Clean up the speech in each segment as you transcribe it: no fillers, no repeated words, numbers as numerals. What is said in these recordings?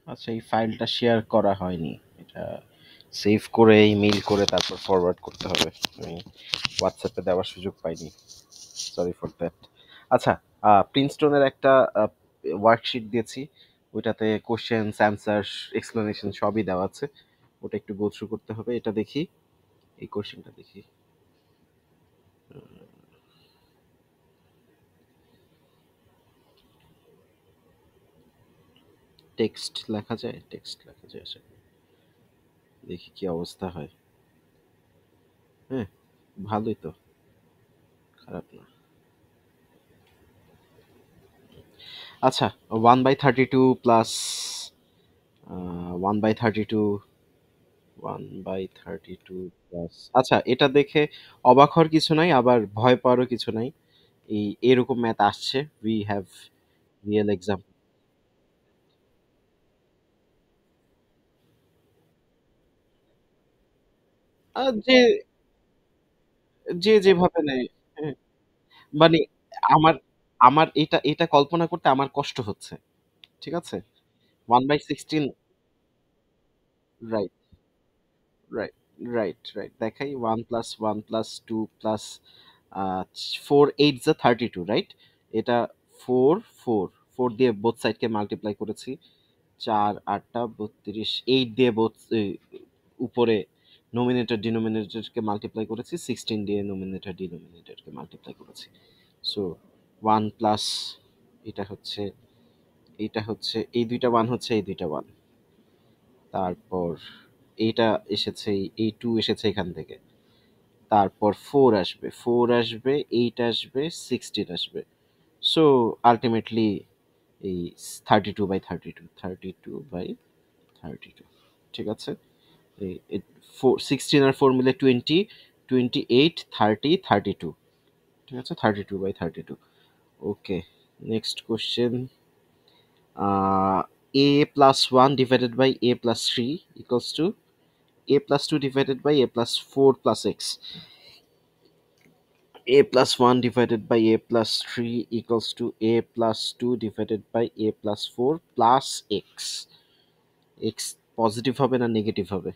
আচ্ছা, এই ফাইলটা শেয়ার করা হয়নি। এটা সেভ করে ইমেইল করে তারপর ফরওয়ার্ড করতে হবে। আমি হোয়াটসঅ্যাপে দেওয়ার সুযোগ পাইনি। Sorry for that. আচ্ছা, প্রিন্সটনের একটা ওয়ার্কশিট দিয়েছি। ওইটাতে কোশ্চেন্স, অ্যান্সার, এক্সপ্লেনেশন সবই দেওয়া আছে। ওটা একটু গো থ্রু করতে হবে। এটা দেখি, এই কোশ্চেনটা দেখি। টেক্সট লেখা যায়, টেক্সট লেখা যায় আশা করি। দেখি কি অবস্থা হয়। হ্যাঁ, ভালোই তো, খারাপ না। আচ্ছা, 1/32 প্লাস 1/32, 1/32 প্লাস, আচ্ছা এটা দেখে অবাক হওয়ার কিছু নাই, আবার ভয় পাওয়ারও কিছু নাই। এরকম ম্যাথ আসছে, উই হ্যাভ রিয়েল এক্সাম। যে যে যেভাবে নেয়, হ্যাঁ, মানে আমার আমার এটা এটা কল্পনা করতে আমার কষ্ট হচ্ছে। ঠিক আছে, 1/16, রাইট, রাইট, রাইট, রাইট, দেখাই। 1 + 1 + 2 + 4 8 32, রাইট। এটা 4 4 4 দিয়ে বোথ সাইডকে মাল্টিপ্লাই করেছি। 4 8 32, 8 দিয়ে বোথ উপরে নোমিনেটর ডিনোমিনেটরকে মাল্টিপ্লাই করেছি, 16 দিয়ে নোমিনেটর ডিনোমিনেটরকে মাল্টিপ্লাই করেছি। সো 1 প্লাস, এটা হচ্ছে এটা হচ্ছে এই দুইটা ওয়ান, হচ্ছে এই দুইটা ওয়ান। তারপর এইটা এসেছে, এই টু এসেছে এখান থেকে। তারপর 4 আসবে 8 আসবে 16 আসবে। সো আলটিমেটলি এই 32/32, 32/32, ঠিক আছে। এই 16 আর 4 মিলে 20, 28, 30, 32, ঠিক আছে, 32/32। ওকে, next question. a+1 / a+3 = a+2 / a+4 + x। a+1 / a+3 = a+2 / a+4 + x। x positive হবে না নেগেটিভ হবে?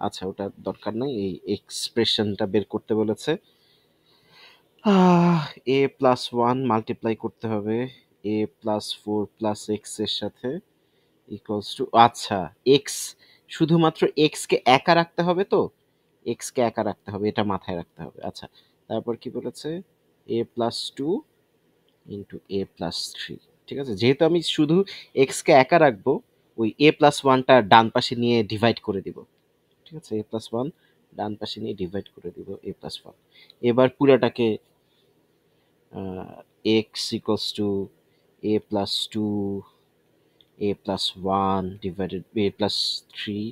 আচ্ছা, ওটা দরকার নাই, এই এক্সপ্রেশনটা বের করতে বলেছে। a+1 মাল্টিপ্লাই করতে হবে a+4 + x এর সাথে, আচ্ছা, এক্স, শুধুমাত্র এক্স কে একা রাখতে হবে তো, এক্স কে একা রাখতে হবে, এটা মাথায় রাখতে হবে। আচ্ছা, তারপর কি বলেছে, a+2 * a+3, ঠিক আছে। যেহেতু আমি শুধু এক্স কে একা রাখবো, ওই a+1টা ডান পাশে নিয়ে ডিভাইড করে দিব। ঠিক আছে, a+1 ডান পাশে নিয়ে ডিভাইড করে দিব a+1। এবার পুরাটাকে x = a+2 a+1 / a+3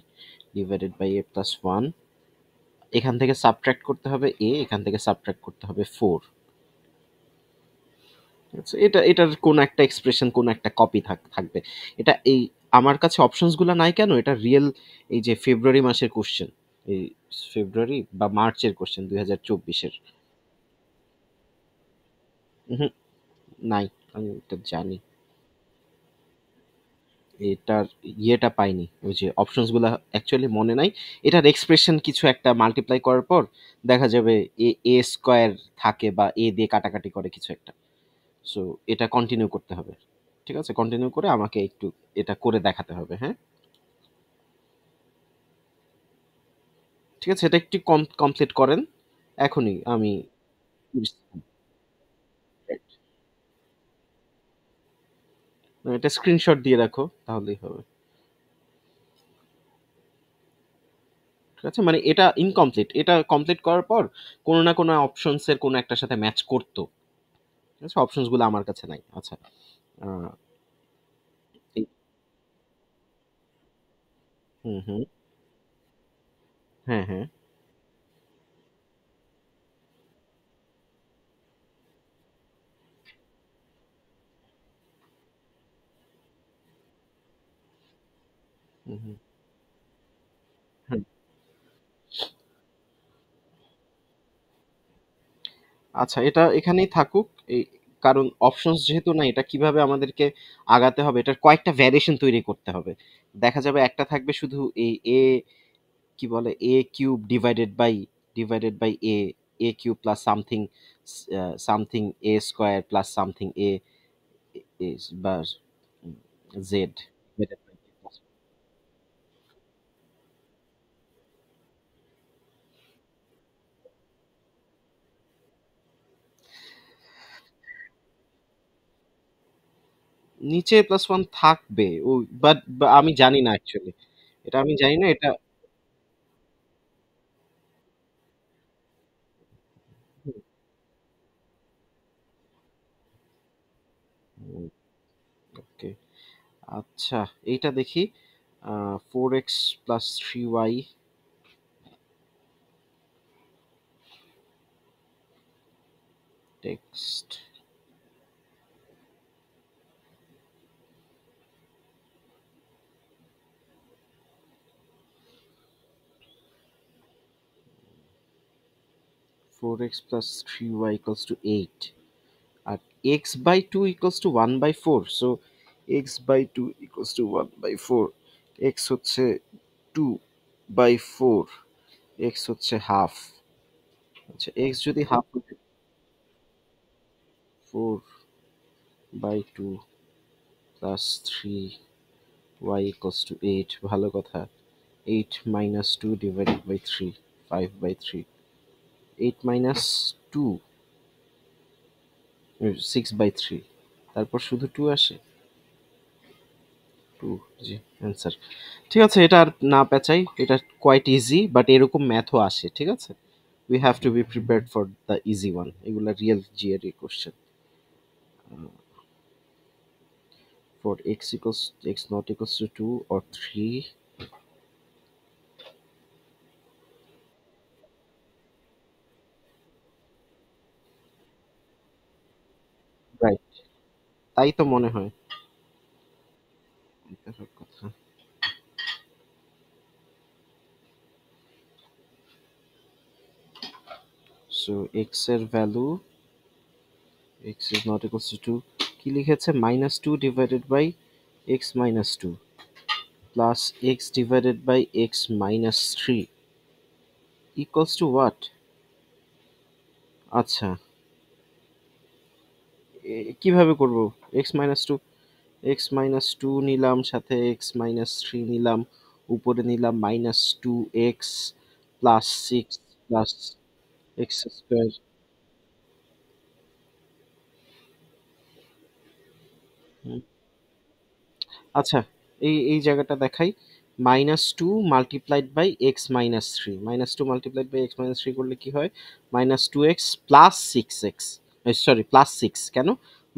/ এখান থেকে সাবট্রাক্ট করতে হবে এখান থেকে সাবট্রাক্ট করতে হবে 4। ঠিক আছে, এটার কোন একটা এক্সপ্রেশন, কোন একটা কপি থাকবে। এটা এই আমার কাছে অপশনস গুলো নাই কেন, এটা রিয়েল। এই যে ফেব্রুয়ারি মাসের কোশ্চেন, এই ফেব্রুয়ারি বা মার্চের কোশ্চেন 2024-এর। হুম, নাই, আমি এটা জানি। এটার ইয়েটা পাইনি, ওই যে অপশনস গুলা অ্যাকচুয়ালি মনে নাই। এটার এক্সপ্রেশন কিছু একটা মাল্টিপ্লাই করার পর দেখা যাবে এ স্কোয়ার থাকে, বা এ দিয়ে কাটাকাটি করে কিছু একটা। সো এটা কন্টিনিউ করতে হবে। ঠিক আছে, কন্টিনিউ করে আমাকে একটু এটা করে দেখাতে হবে, হ্যাঁ। ঠিক আছে, এটা একটু কমপ্লিট করেন এখনই। আমি 30 সেকেন্ড, right? এটা স্ক্রিনশট দিয়ে রাখো, তাহলেই হবে। ঠিক আছে, মানে এটা ইনকমপ্লিট, এটা কমপ্লিট করার পর কোনো না কোনো অপশনস এর কোনো একটার সাথে ম্যাচ করতো। ঠিক আছে, অপশনস গুলো আমার কাছে নাই। আচ্ছা, আহ, এই- হুম হুম, হ্যাঁ হ্যাঁ, হুম হুম, হুম। আচ্ছা, এটা এখানেই থাকুক। এই কারণ অপশনস যেহেতু না, এটা কিভাবে আমাদেরকে আগাতে হবে, এটার কয়েকটা ভ্যারিয়েশন তৈরি করতে হবে। দেখা যাবে একটা থাকবে শুধু এই এ, কি বলে, a cube divided by a cube plus something something a square plus something a বা জেড। নিচে প্লাস ওয়ান থাকবে ও, বাট আমি জানি না অ্যাকচুয়ালি, এটা আমি জানি না এটা। ওকে, আচ্ছা, এইটা দেখি। 4x plus 3y text. 4x plus 3y equals to 8, আর x by 2 equals to 1 by 4, so x by 2 equals to 1 by 4, x হচ্ছে 2 by 4, x হচ্ছে হাফ। আচ্ছা, x যদি half, 4 by 2 plus 3y equals to 8, ভালো কথা। 8 minus 2 divided by 3, 5 by 3, 8 minus 2, 6 by 3, তারপর শুধু 2 আসে। 2, জি, অ্যান্সার। ঠিক আছে, এটা আর না পেঁচাই, এটা কোয়াইট ইজি, বাট এরকম ম্যাথও আসে, ঠিক আছে। We have to be prepared for the easy one, এগুলা real GRE question. For X not equals to 2 or 3, right, তাই তো মনে হয়। দেখার কথা। সো এক্স এর value, X is not equals to 2, কি লিখেছে, minus 2 divided by X minus 2 plus X divided by X minus 3 equals to what? আচ্ছা, কিভাবে করব? X minus two, X minus two নিলাম, সাথে এক্স মাইনাস থ্রি নিলাম, উপরে নিলাম minus two X plus six plus X square. আচ্ছা, এই জায়গাটা দেখাই। Minus two multiplied by X minus three, minus two multiplied by X minus three করলে কি হয়? Minus two X plus six X, sorry plus six কেন,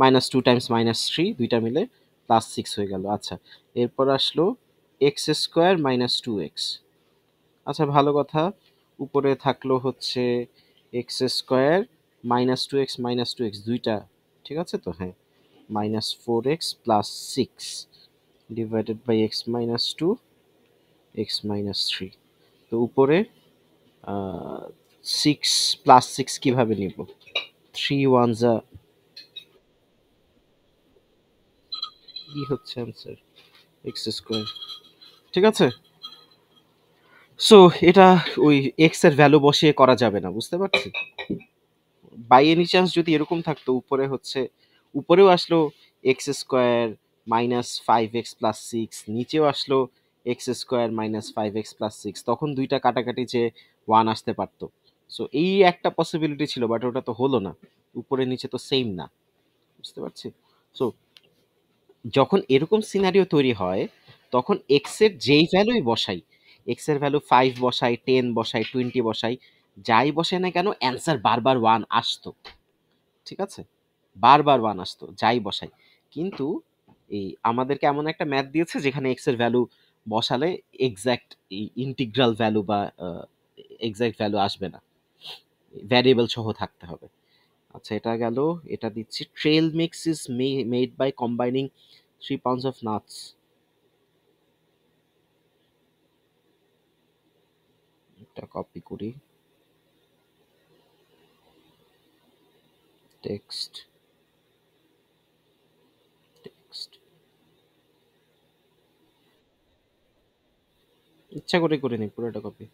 minus two times minus three, দুইটা মিলে প্লাস সিক্স হয়ে গেল। আচ্ছা, এরপর আসলো X square minus two X. আচ্ছা, ভালো কথা। উপরে থাকলো হচ্ছে X square minus two X দুইটা, ঠিক আছে তো, হ্যাঁ, minus four X plus six divided by X minus two X minus three. তো উপরে সিক্স প্লাস সিক্স কীভাবে নিব? থ্রি ওয়ান যা, ই হচ্ছে অ্যান্সার, এক্স স্কোয়ার। ঠিক আছে, সো এটা ওই এক্স এর ভ্যালু বসিয়ে করা যাবে না, বুঝতে পারছি। বাই এনি চান্স যদি এরকম থাকতো, উপরে হচ্ছে, উপরেও আসলো X square minus five x plus six, নিচেও আসলো X square minus five x plus six, তখন দুইটা কাটাকাটি যে ওয়ান আসতে পারতো। সো এই একটা পসিবিলিটি ছিল, বাট ওটা তো হলো না, উপরে নিচে তো সেম না, বুঝতে পারছি। সো যখন এরকম সিনারিও তৈরি হয়, তখন এক্স এর যেই ভ্যালুই বসাই, এক্স এর ভ্যালু ফাইভ বসাই, টেন বসাই, টোয়েন্টি বসাই, যাই বসে না কেন, অ্যান্সার বারবার ওয়ান আসতো, ঠিক আছে, বারবার ওয়ান আসতো যাই বসাই। কিন্তু এই আমাদেরকে এমন একটা ম্যাথ দিয়েছে যেখানে এক্স এর ভ্যালু বসালে এক্সাক্ট ইন্টিগ্রাল ভ্যালু বা এক্সাক্ট ভ্যালু আসবে না, ভ্যারিয়েবল সহ থাকতে হবে। আচ্ছা, এটা গেল। এটা দিচ্ছি, trail mix is made by combining 3 pounds of nuts। এটা কপি করি, টেক্সট, ইচ্ছা করে করিনি পুরোটা copy.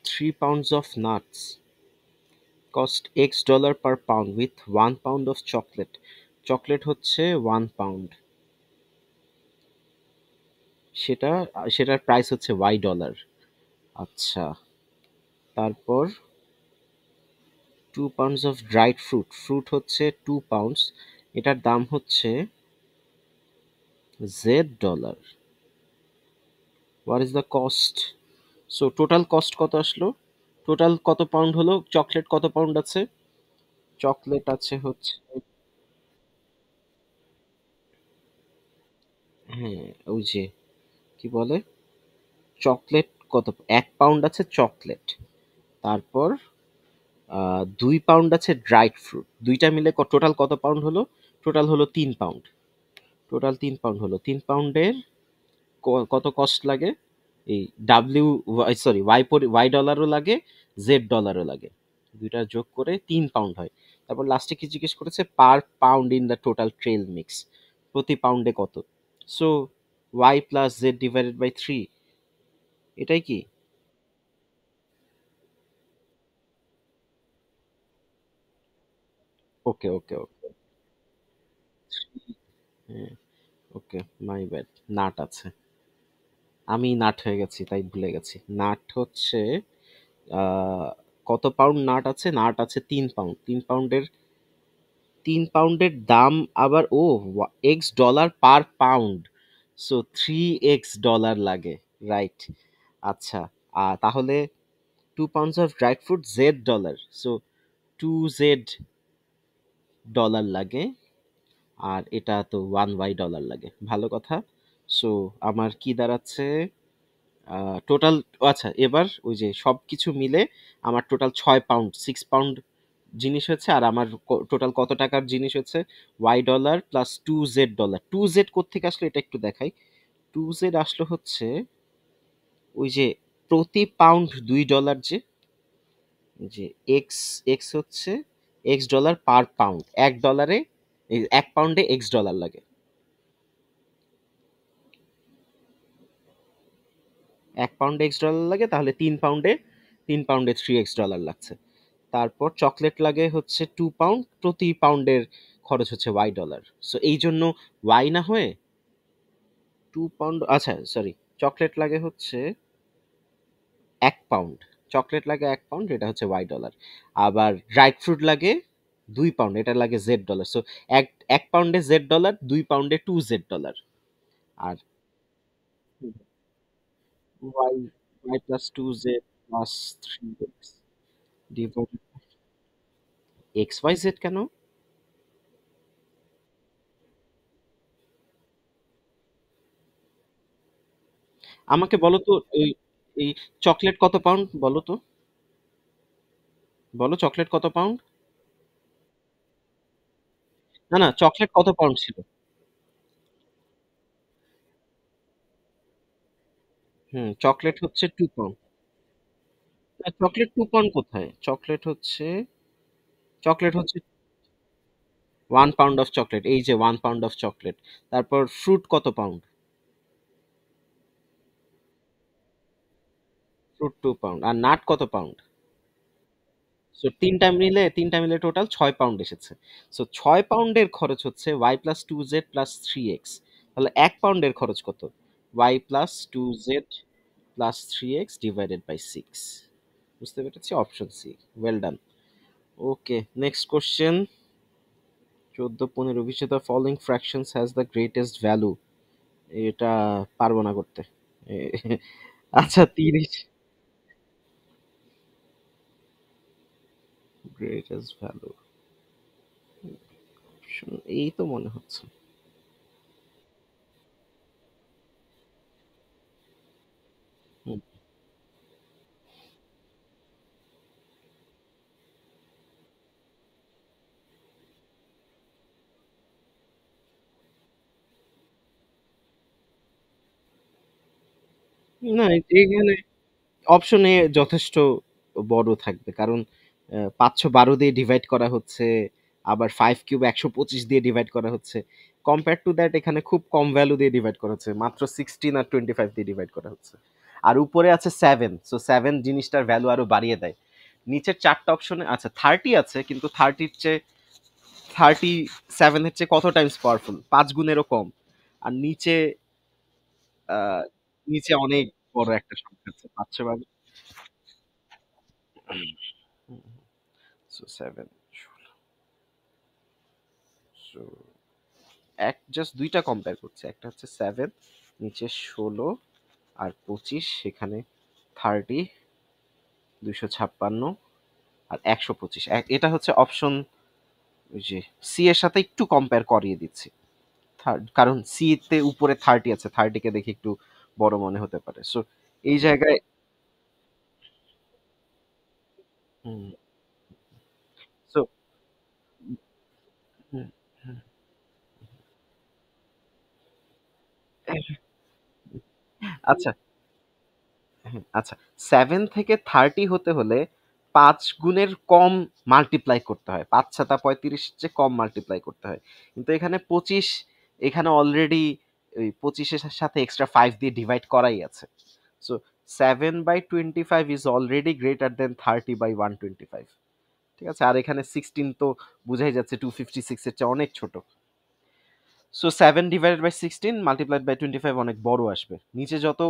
3 pounds of nuts cost $X per pound with 1 pound of chocolate. Chocolate হচ্ছে 1 পাউন্ড, সেটা সেটার প্রাইস হচ্ছে $Y। আচ্ছা, তারপর 2 pounds of dried fruit, fruit হচ্ছে 2 পাউন্ডস, এটার দাম হচ্ছে $Z। What is the cost? So total cost কত আসলো? টোটাল কত পাউন্ড হলো? চকলেট কত পাউন্ড আছে? চকলেট আছে হচ্ছে, হ্যাঁ ওই যে কি বলে, চকলেট কত, 1 পাউন্ড আছে চকলেট। তারপর 2 পাউন্ড আছে ড্রাইড ফ্রুট, দুইটা মিলে টোটাল কত পাউন্ড হলো? টোটাল হলো 3 পাউন্ড। টোটাল 3 পাউন্ড হলো, 3 পাউন্ডের কত কস্ট লাগে? এই ডাব্লিউ, সরি ওয়াই ডলারও লাগে, জেড ডলারও লাগে, দুইটা যোগ করে 3 পাউন্ড হয়। তারপর লাস্টে কি জিজ্ঞেস করেছে? Per pound in the total trail mix, প্রতি পাউন্ডে কত। So Y plus Z divided by 3, এটাই কি? ওকে ওকে ওকে, হ্যাঁ ওকে, মাই ব্যাড। নাট আছে, আমি নাট হয়ে গেছি তাই ভুলে গেছি। নাট হচ্ছে আহ, কত পাউন্ড নাট আছে? নাট আছে 3 পাউন্ড। 3 পাউন্ডের দাম আবার $X পার পাউন্ড, সো 3 X লাগে, রাইট। আচ্ছা, তাহলে 2 pounds of dried fruit $Z, so 2 Z লাগে, আর এটা তো $1 লাগে, ভালো কথা। সো আমার কি দাঁড়াচ্ছে টোটাল? আচ্ছা, এবার ওই যে সব কিছু মিলে আমার টোটাল 6 পাউন্ড, 6 পাউন্ড জিনিস হচ্ছে, আর আমার টোটাল কত টাকার জিনিস হচ্ছে? $Y plus 2 Z। 2 Z কোত্থেকে আসলো এটা একটু দেখাই। 2 Z আসলো হচ্ছে ওই যে প্রতি পাউন্ড $2, যে যে এক্স, এক্স হচ্ছে $X পার পাউন্ড, $1, 1 পাউন্ডে $X লাগে, 1 পাউন্ডে $X লাগে, তাহলে 3 পাউন্ডে, 3 পাউন্ডে $3 লাগছে। তারপর চকলেট লাগে হচ্ছে 2 পাউন্ড, প্রতি পাউন্ডের খরচ হচ্ছে $Y। সো এই জন্য ওয়াই না হয়ে 2 পাউন্ড, আচ্ছা সরি, চকলেট লাগে হচ্ছে 1 পাউন্ড, চকলেট লাগে 1 পাউন্ড, এটা হচ্ছে $Y। আবার ড্রাইড ফ্রুট লাগে 2 পাউন্ড, এটা লাগে $Z। সো এক 1 পাউন্ডে $Z, 2 পাউন্ডে 2 Z। আর Y, Y plus 2 Z plus 3 X divide, XYZ কেন? আমাকে বলো তো, এই এই চকলেট কত পাউন্ড বলো তো, বলো চকলেট কত পাউন্ড? না না, চকলেট কত পাউন্ড ছিল? হুম, চকলেট হচ্ছে 2 পাউন্ড। চকলেট 2 পাউন্ড কোথায়? চকলেট হচ্ছে 1 পাউন্ড অফ চকলেট, এই যে 1 পাউন্ড অফ চকলেট। তারপর ফ্রুট কত পাউন্ড? Fruit 2 pound. আর নাট কত পাউন্ড? সো তিনটা মিলে টোটাল 6 পাউন্ড এসেছে। সো 6 পাউন্ডের খরচ হচ্ছে Y+2Z+3X। তাহলে 1 পাউন্ডের খরচ কত? Y+2Z+3X/6। বুঝতে পেরেছি, option C. Well done. Okay, next question. 14-15, which of the following fractions has the greatest value? এটা পারবো না করতে। এ- আচ্ছা, 30 গ্রেটেস্ট ভ্যালু, এই তো মনে হচ্ছে। হুম, না, এখানে অপশন এ যথেষ্ট বড় থাকবে, কারণ 512 দিয়ে ডিভাইড করা হচ্ছে, আবার 5 কিউব 125 দিয়ে ডিভাইড করা হচ্ছে। কম্পেয়ার টু দ্যাট এখানে খুব কম ভ্যালু দিয়ে ডিভাইড করা হচ্ছে, মাত্র 16 আর 25 দিয়ে ডিভাইড করা হচ্ছে। আর উপরে আছে 7, সো 7 জিনিসটার ভ্যালু আরো বাড়িয়ে দেয়। নিচের চারটা অপশনে আচ্ছা 30 আছে, কিন্তু 30-র চেয়ে 37 এর চেয়ে কত টাইমস পাওয়ারফুল, 5 গুণেরও কম। আর নিচে আহ, নিচে অনেক বড় একটা সংখ্যা আছে, 500 ভাবে। সো 7, সো জাস্ট দুইটা কম্পেয়ার করছে, একটা হচ্ছে 7, নিচে 16 আর 25, সেখানে 30, 256 আর 125। এটা হচ্ছে অপশন ওই যে সি এর সাথে একটু কম্পেয়ার করিয়ে দিচ্ছি। কারণ সি তে উপরে 30 আছে, 30 কে দেখে একটু বড় মনে হতে পারে। সো এই জায়গায় হুম, সো হুম, হুম, আচ্ছা, আচ্ছা, 7 থেকে 30 হতে হলে 5 গুণের কম মাল্টিপ্লাই করতে হয়, 5 7 35 চেয়ে কম মাল্টিপ্লাই করতে হয়। কিন্তু এখানে 25, এখানে অলরেডি ওই 25-এর সাথে এক্সট্রা 5 দিয়ে ডিভাইড করাই আছে। So 7/25 is already greater than 30/125। ঠিক আছে, আর এখানে 16 তো বুঝাই যাচ্ছে 256-এর চেয়ে অনেক ছোট। সো 7/16 মাল্টিপ্লাইড বাই 25 অনেক বড় আসবে। নিচে যত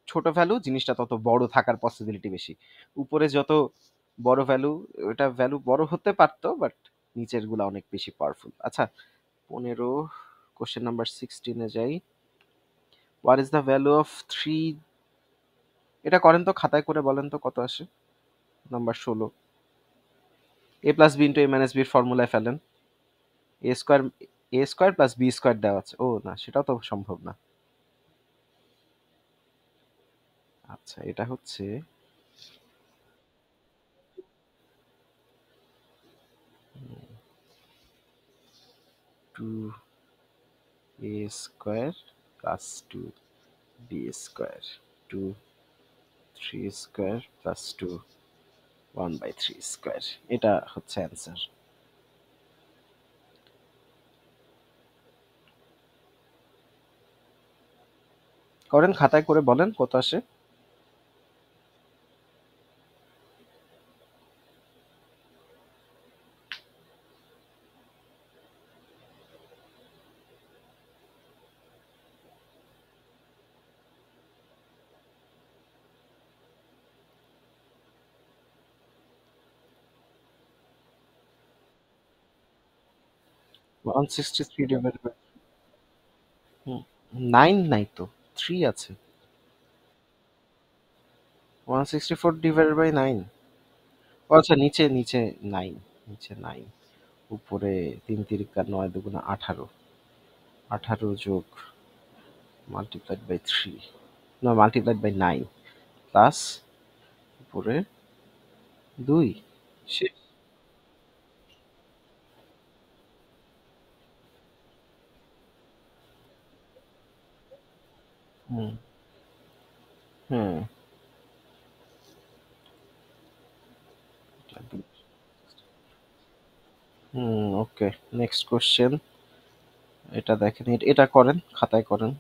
ছোট ভ্যালু জিনিসটা তত বড় থাকার পসিবিলিটি বেশি। উপরে যত বড় ভ্যালু, ওটা ভ্যালু বড় হতে পারতো, বাট নিচের গুলা অনেক বেশি পাওয়ারফুল। আচ্ছা, 15, কোশ্চেন নাম্বার 16-এ যাই। What is the value of 3? এটা করেন তো, খাতায় করে বলেন তো কত আসে। নাম্বার 16, এ প্লাস বি ইন্টু এ মাইনাস বির ফর্মুলায় ফেলেন। এ স্কোয়ার, এ স্কোয়ার প্লাস বি স্কোয়ার দেওয়া আছে। ও না, সেটাও তো সম্ভব না। আচ্ছা, এটা হচ্ছে 2a square plus 2b square, 2 3 square plus 1/3 square. এটা হচ্ছে অ্যান্সার। করেন, খাতায় করে বলেন কত আসে। 163 ডিভাইড বাই 9 নাই তো, 3 আছে। 164 ডিভাইডেড বাই 9। ও আচ্ছা, নিচে নিচে 9, নিচে 9, উপরে 3 তিরিকা 9 দুগুণা 18, 18 যোগ মাল্টিপ্লাইড বাই 3, না মাল্টিপ্লাইড বাই 9 প্লাস উপরে 2। শেষ। হুম, হুম, হুম, ওকে। নেক্সট কোশ্চেন, এটা দেখেন, এটা করেন, খাতায় করেন।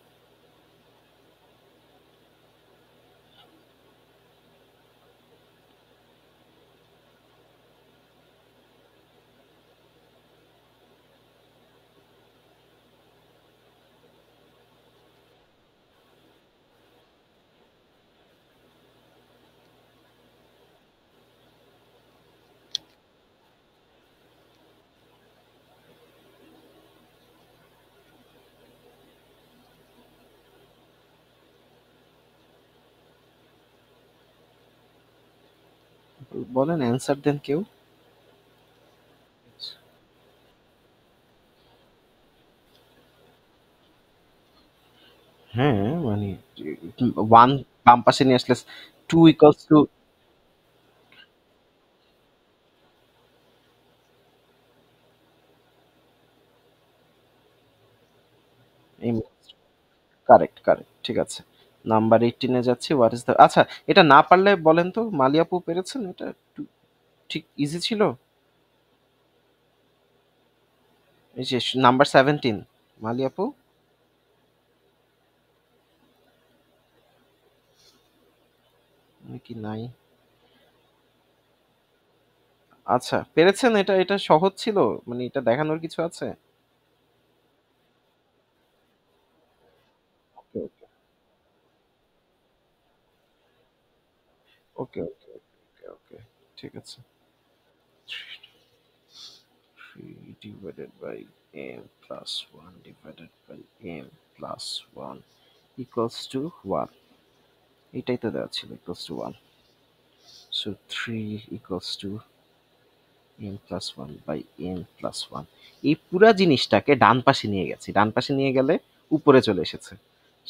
বলেন, অ্যান্সার দেন কেউ। হ্যাঁ, মানে 1 বাম পাশে নিয়ে আসলে 2 ইকুয়ালস টু কারেক্ট, কারেক্ট, ঠিক আছে। নাম্বার 18-এ যাচ্ছি। হোয়াট ইজ দ্য, আচ্ছা, এটা না পারলে বলেন তো, মালিয়াপু পেরেছেন এটা? ঠিক ইজি ছিল। এই যে নাম্বার 17, মালি আপু। কি নাই? আচ্ছা, পেরেছেন? এটা এটা সহজ ছিল, মানে এটা দেখানোর কিছু আছে? ওকে ওকে ওকে ওকে ওকে ওকে, ঠিক আছে। 3 divided by m plus 1 divided by m plus 1 equals to 1, এটাই তো দেওয়া ছিল, equals to 1. So 3 equals to m plus 1 by m plus 1. এই পুরা জিনিসটাকে ডান পাশে নিয়ে গেছি, ডান পাশে নিয়ে গেলে উপরে চলে এসেছে।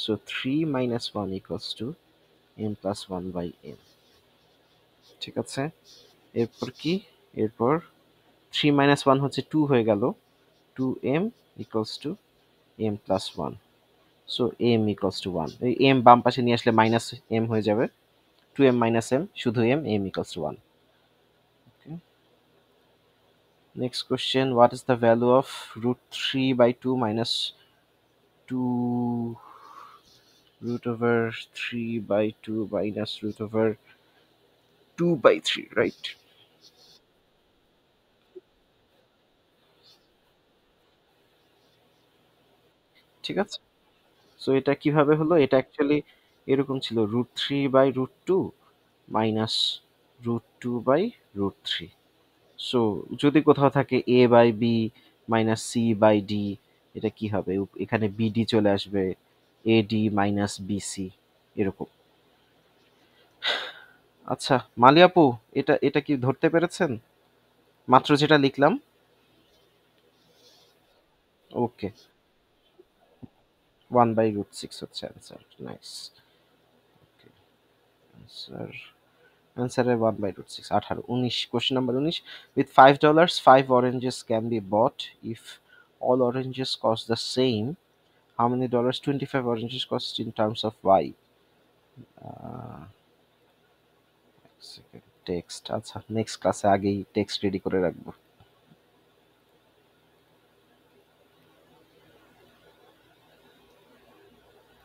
So 3 minus 1 equals to m plus 1 by m, ঠিক আছে। এরপর কি? এরপর 3 minus 1 হচ্ছে 2 হয়ে গেল, 2m equals to m plus 1. So m equals to 1, এই m বাম পাশে নিয়ে আসলে মাইনাস m হয়ে যাবে, 2m minus m, শুধু m equals to 1. Okay. Next question, what is the value of root 3 by 2 minus 2 root over 3 by 2 minus root over 2 by 3, right? ঠিক আছে। সো এটা কিভাবে হলো? এটা অ্যাকচুয়ালি এরকম ছিল, root three by root two minus root two by root three. So যদি কোথাও থাকে a by b minus c by d, এটা কি হবে? এখানে বিডি চলে আসবে, এডি মাইনাস বিসি, এরকম। আচ্ছা মালি আপু, এটা এটা কি ধরতে পেরেছেন মাত্র যেটা লিখলাম? ওকে, 1/√6 হচ্ছে অ্যান্সার। নাইস। ওকে, অ্যান্সার, অ্যান্সারের 1/√6, 18, 19, question number 19, with $5 5 oranges can be bought if all oranges cost the same. How many dollars 25 oranges cost in terms of y? Second text, আচ্ছা নেক্সট ক্লাসে আগেই টেক্সট রেডি করে রাখবো।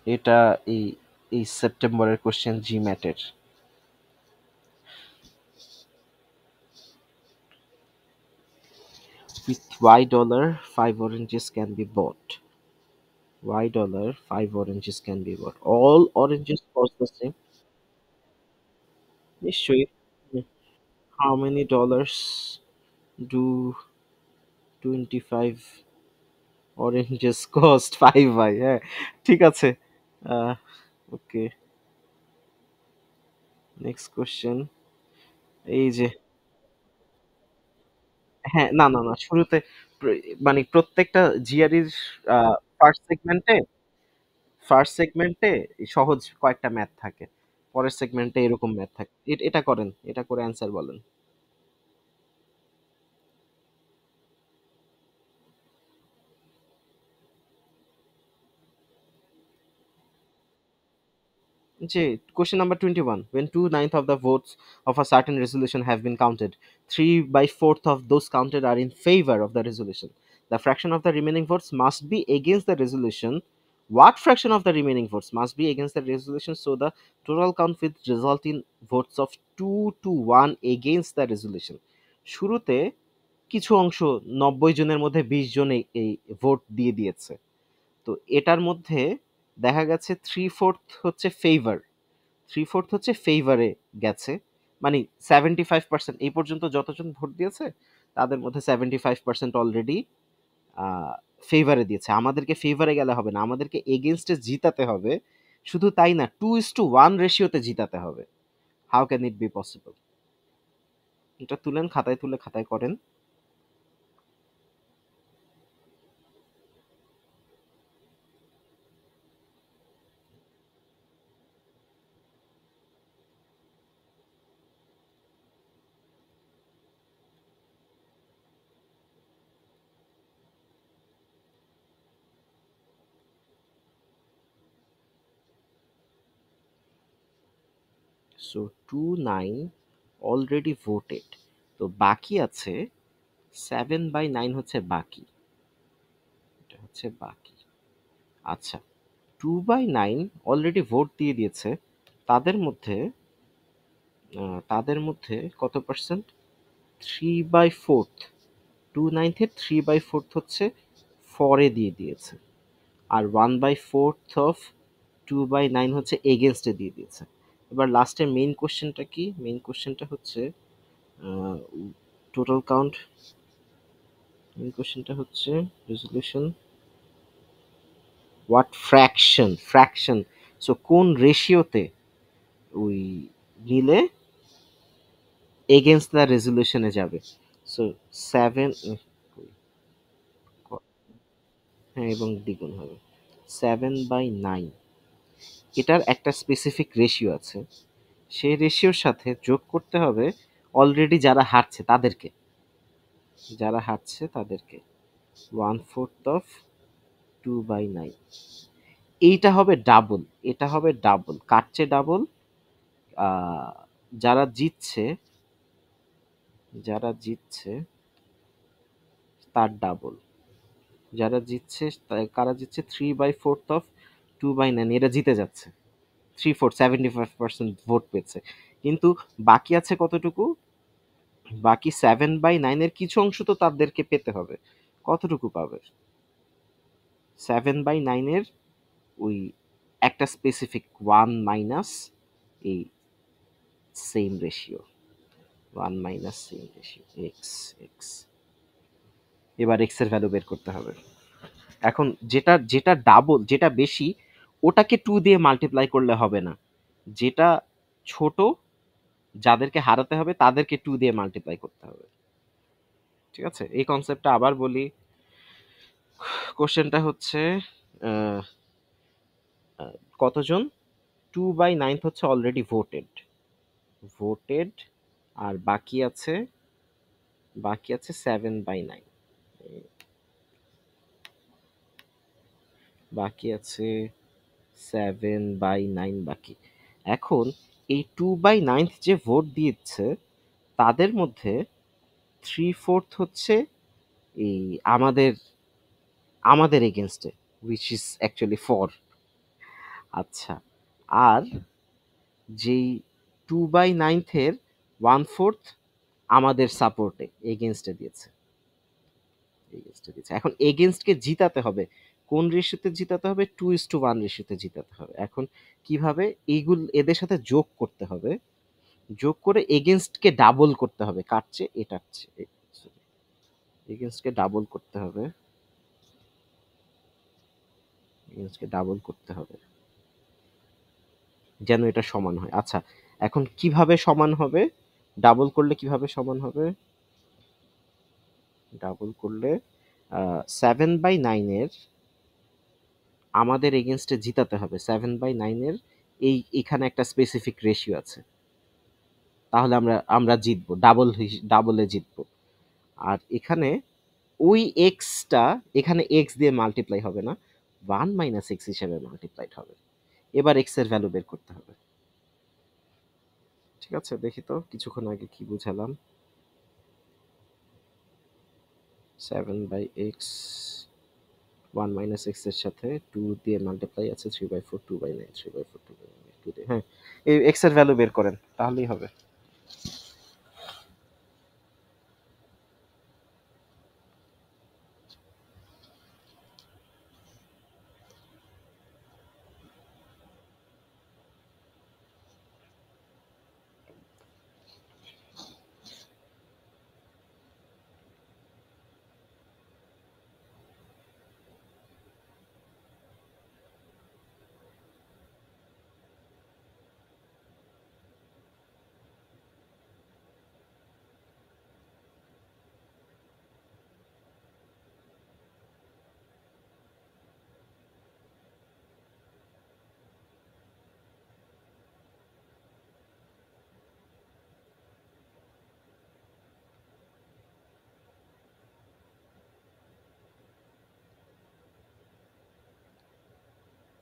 এটা এই এই সেপ্টেম্বরের question, G ম্যাটের। With $Y 5 oranges can be bought. $Y 5 oranges can be bought. All oranges cost the same. নিশ্চয়ই। How many dollars do 25 oranges cost? 5 ভাই, হ্যাঁ ঠিক আছে। ওকে, নেক্সট কোশ্চেন। এই যে, হ্যাঁ, না, না, না, শুরুতে মানে প্রত্যেকটা জিআরইর ফার্স্ট সেগমেন্টে, সহজ কয়েকটা ম্যাথ থাকে। পরের সেগমেন্টে এরকম ম্যাথ থাকে। এটা করেন, এটা করে অ্যান্সার বলেন। যে question number 21, when 2/9 of the votes of a certain resolution have been counted, 3/4 of those counted are in favor of the resolution. The fraction of the remaining votes must be against the resolution. What fraction of the remaining votes must be against the resolution so the total count will result in votes of 2-1 against the resolution? শুরুতে কিছু অংশ 90 জনের মধ্যে 20 জন এই vote দিয়ে দিয়েছে। তো এটার মধ্যে দেখা গেছে 3/4 হচ্ছে ফেভার, 3/4 হচ্ছে ফেভারে গেছে। মানে 75% এই পর্যন্ত যতজন ভোট দিয়েছে তাদের মধ্যে 75% অলরেডি ফেভারে দিয়েছে। আমাদেরকে ফেভারে গেলে হবে না, আমাদেরকে এগেনস্টে জিতাতে হবে। শুধু তাই না, 2:1 রেশিওতে জিতাতে হবে। How can it be possible? এটা তুলেন, খাতায় তুলে খাতায় করেন। সো 2/9 অলরেডি ভোটেড, তো বাকি আছে 7/9 হচ্ছে বাকি। হচ্ছে বাকি। আচ্ছা, 2/9 অলরেডি ভোট দিয়ে দিয়েছে। তাদের মধ্যে কত পার্সেন্ট? 3/4। 2/9 3/4 হচ্ছে ফরে দিয়ে দিয়েছে, আর 1/4 অফ 2/9 হচ্ছে এগেনস্টে দিয়ে দিয়েছে। এবার লাস্টের মেইন কোশ্চেনটা কি? মেইন কোশ্চেনটা হচ্ছে টোটাল কাউন্ট। মেইন কোশ্চেনটা হচ্ছে রেজলিউশন হোয়াট ফ্র্যাকশন। সো কোন রেশিওতে ওই নিলে এগেনস্ট দ্য রেজলিউশনে যাবে। সো 7, হ্যাঁ, এবং দ্বিগুণ হবে 7/9। এটার একটা স্পেসিফিক রেশিও আছে, সেই রেশিওর সাথে যোগ করতে হবে অলরেডি যারা হারছে তাদেরকে, যারা হারছে তাদেরকে 1/4 অফ 2/9। এইটা হবে ডাবল, এটা হবে ডাবল, কাটছে ডাবল। যারা জিতছে, যারা জিতছে তার ডাবল। যারা জিতছে কারা জিতছে? 3/4 অফ 2/9, এরা জিতে যাচ্ছে। 3/4 75% ভোট পেয়েছে। কিন্তু বাকি আছে কতটুকু? বাকি 7/9 এর কিছু অংশ তো তাদেরকে পেতে হবে। কতটুকু পাবে? 7/9 এর ওই একটা স্পেসিফিক 1 মাইনাস এই same ratio, 1 minus same ratio x x. এবার এক্স এর ভ্যালু বের করতে হবে। এখন যেটা যেটা ডাবল, যেটা বেশি, ওটাকে 2 দিয়ে মাল্টিপ্লাই করলে হবে না। যেটা ছোট, যাদেরকে হারাতে হবে তাদেরকে 2 দিয়ে মাল্টিপ্লাই করতে হবে। ঠিক আছে, এই কনসেপ্টটা আবার বলি। কোশ্চেনটা হচ্ছে আহ, কতজন? 2/9 হচ্ছে অলরেডি ভোটেড, ভোটেড। আর বাকি আছে 7/9, বাকি আছে 7/9 বাকি। এখন এই 2/9 যে ভোট দিচ্ছে তাদের মধ্যে 3/4 হচ্ছে এই আমাদের আমাদের এগেনস্টে, উইচ ইজ অ্যাকচুয়ালি ফর। আচ্ছা, আর যেই 2/9 1/4 আমাদের সাপোর্টে এগেনস্টে দিয়েছে, এখন এগেনস্টকে জিতাতে হবে। কোন রেশিওতে জিতাতে হবে? 2:1 রেশিওতে জিতাতে হবে। এখন কিভাবে? এইগুলো এদের সাথে যোগ করতে হবে, যোগ করে এগেনস্টকে ডাবল করতে হবে। কাটছে এটাচ্ছে, এগেনস্টকে ডাবল করতে হবে, এগেনস্টকে ডাবল করতে হবে যেন এটা সমান হয়। আচ্ছা, এখন কিভাবে সমান হবে? ডাবল করলে কিভাবে সমান হবে? ডাবল করলে 7/9 আমাদের এগেনস্টে জিতাতে হবে। 7/9 এখানে একটা স্পেসিফিক রেশিও আছে, তাহলে আমরা আমরা জিতবো, ডাবলে জিতবো। আর এখানে ওই এক্সটা, এখানে এক্স দিয়ে মাল্টিপ্লাই হবে না, 1 মাইনাস এক্স হিসেবে মাল্টিপ্লাইড হবে। এবার এক্স এর ভ্যালু বের করতে হবে। ঠিক আছে, দেখি তো কিছুক্ষণ আগে কি বুঝালাম। 7/x 1 মাইনাস এক্স এর সাথে 2 দিয়ে মাল্টিপ্লাই আছে 3/4 2/9 3/4 2/9 2 দিয়ে, হ্যাঁ, এই এক্স এর ভ্যালু বের করেন তাহলেই হবে।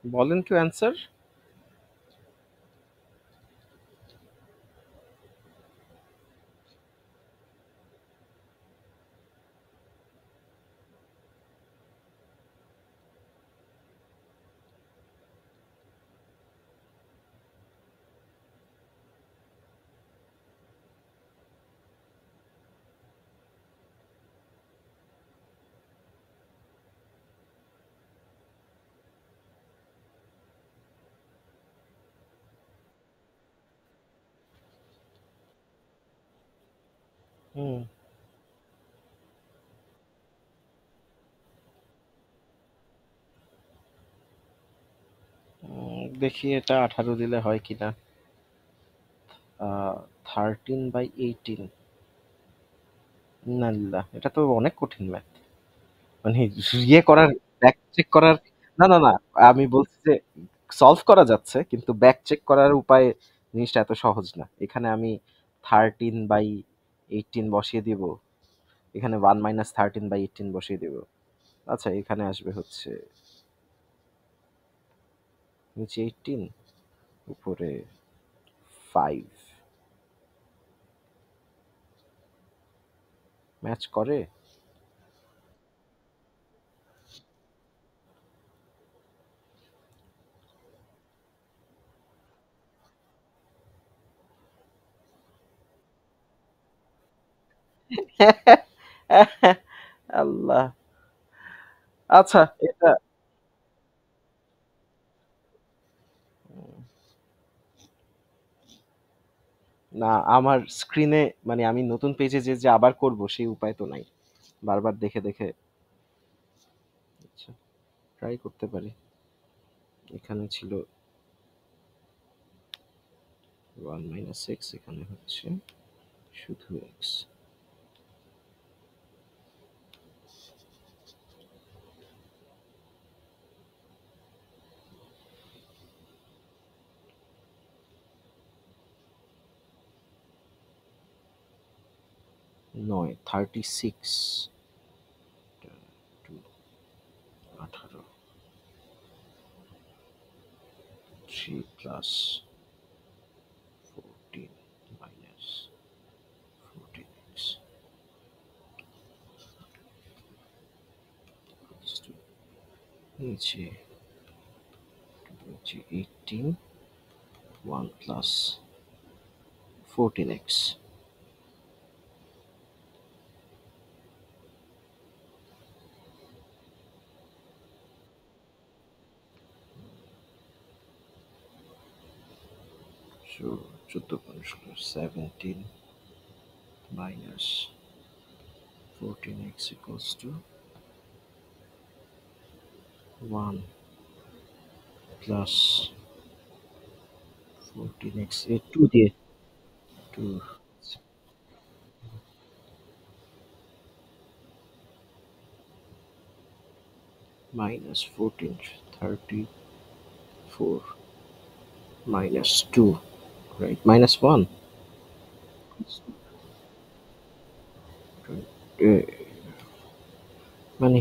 বলেন কি অ্যান্সার? হুম। দেখি এটা 18 দিলে হয় কিনা। 13/18। না, এটা তো অনেক কঠিন ম্যাথ। মানে ইয়ে করার, ব্যাক চেক করার। না, না, না, আমি বলছি যে সলভ করা যাচ্ছে, কিন্তু ব্যাক চেক করার উপায় জিনিসটা এত সহজ না। এখানে আমি 13/18 বসিয়ে দিব, এখানে 1 - 13/18 বসিয়ে দিব। আচ্ছা, এখানে আসবে হচ্ছে নিচে 18, উপরে 5। ম্যাচ করে। আল্লাহ। আচ্ছা, এটা না, আমার স্ক্রিনে মানে আমি নতুন পেজে যে যে আবার করব সেই উপায় তো নাই। বারবার দেখে দেখে। আচ্ছা, ট্রাই করতে পারি। এখানে ছিল 1 - 6, এখানে হচ্ছে শুধু এক্স। 9, 36, 18, 3 প্লাস 14 মাইনাস 14x নিচে নিচে 18, 1 plus 14x। So 14 minus 14x equals to 1 plus 14x, 2 দিয়ে 2 minus 14, 34 minus 2, right? Minus 1. মানে